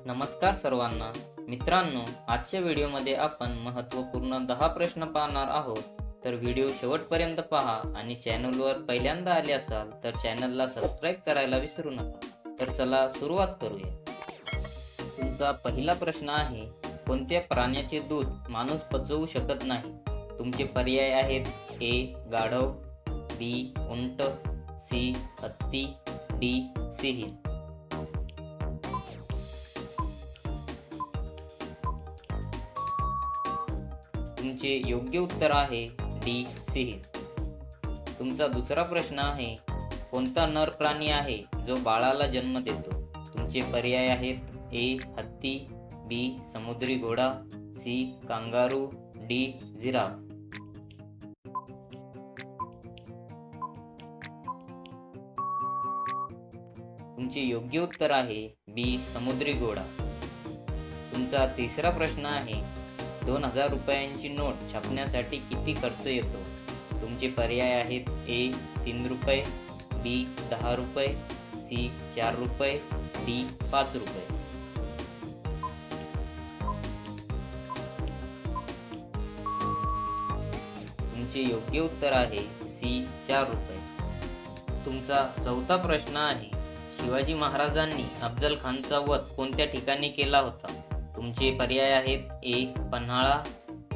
नमस्कार सर्वांना मित्रांनो, आजच्या व्हिडिओमध्ये आपण महत्त्वपूर्ण 10 प्रश्न पाहणार आहोत. तर व्हिडिओ शेवटपर्यंत पहा आणि चॅनलवर पहिल्यांदा आले असाल तर चॅनलला सबस्क्राईब करायला विसरू नका. तर चला सुरुवात करूया. तुमचा पहिला प्रश्न आहे, कोणत्या प्राण्याचे दूध माणूस पचवू शकत नाही? तुमचे पर्याय आहेत: ए गाढव, बी उंट, सी हत्ती, डी सिंह. तुमचे योग्य उत्तर आहे डी सिंह. तुमचा दुसरा प्रश्न आहे, कोणता नर प्राणी आहे जो बाळाला जन्म देतो? तुमचे पर्याय आहेत: ए हत्ती, बी समुद्री घोडा, सी कांगारू, डी जिराफ. तुमचे योग्य उत्तर आहे बी समुद्री घोडा. तुमचा तिसरा प्रश्न आहे, 2000 रुपयांची नोट छापण्यासाठी किती खर्च येतो? तुमचे पर्याय आहेत: ए 3 रुपये, बी 10 रुपये, सी 4 रुपये, डी 5 रुपये. तुमचे योग्य उत्तर आहे सी 4 रुपये. तुमचा चौथा प्रश्न आहे, शिवाजी महाराजांनी अफजल खानचा वध कोणत्या ठिकाणी केला होता? तुमचे पर्याय आहेत: ए पन्हाळा,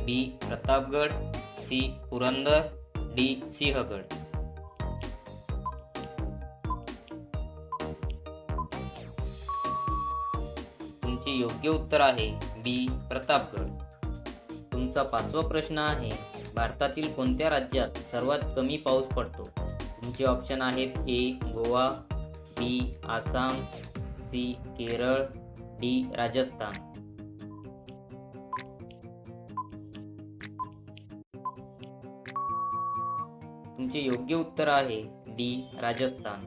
बी प्रतापगड, सी पुरंदर, डी सिंहगड. तुमचे योग्य उत्तर आहे बी प्रतापगड. तुमचा पाचवा प्रश्न आहे, भारतातील कोणत्या राज्यात सर्वात कमी पाऊस पडतो? तुमचे ऑप्शन आहेत: ए गोवा, बी आसाम, सी केरळ, डी राजस्थान. तुमचे योग्य उत्तर आहे डी राजस्थान.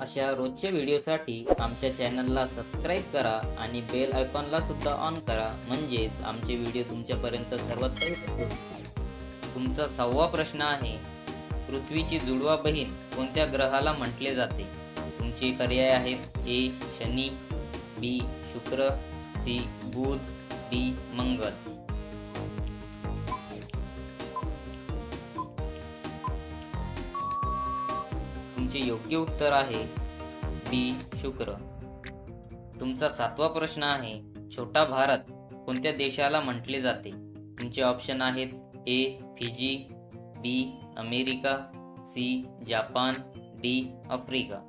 अशा रोजच्या व्हिडिओसाठी आमच्या चॅनलला सबस्क्राईब करा आणि बेल आयकॉनला सुद्धा ऑन करा, म्हणजेच आमचे व्हिडिओ तुमच्यापर्यंत सर्वात पहिले पोहोचतील. तुमचा 6वा प्रश्न आहे, पृथ्वीची जुळवा बहीण कोणत्या ग्रहाला म्हटले जाते? तुमचे पर्याय आहेत: ए शनी, बी शुक्र, सी बुध, डी मंगळ. तुमचे योग्य उत्तर आहे बी शुक्र. तुमचा 7वा प्रश्न आहे, छोटा भारत कोणत्या देशाला म्हटले जाते? तुमचे ऑप्शन आहेत: A Fiji, B America, C Japan, D Africa.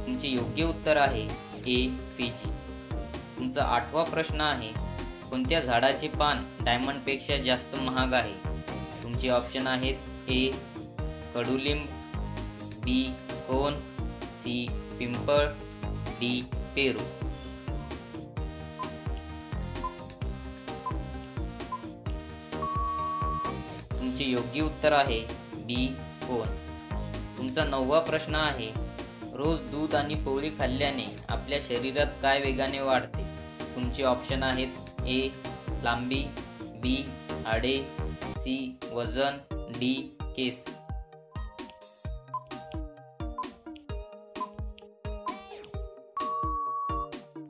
तुमचे योग्य उत्तर आहे ए फिजी. तुमचा 8वा प्रश्न आहे, कोणत्या झाडाचे पान डायमंड पेक्षा जास्त महाग आहे? तुमचे ऑप्शन आहेत: ए कडुलिंब, बी कोन, सी पिंपळ, डी पेरू. तुमचे योग्य उत्तर आहे बी कोन. तुमचा 9वा प्रश्न आहे, रोज दूध आणि पोळी खाल्ल्याने आपल्या शरीरात काय वेगाने वाढते? तुमचे ऑप्शन आहेत: ए लांबी, बी हाडे, सी वजन, डी केस.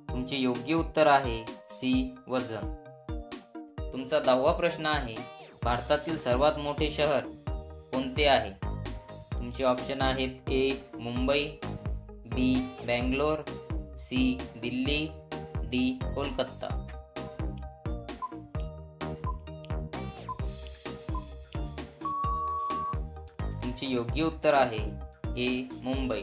तुमचे योग्य उत्तर आहे सी वजन. तुमचा 10वा प्रश्न आहे, भारतातील सर्वात मोठे शहर कोणते आहे? तुमचे ऑप्शन आहेत: ए मुंबई, बी बेंगलोर, सी दिल्ली, डी कोलकाता. तुमचे योग्य उत्तर आहे ए मुंबई.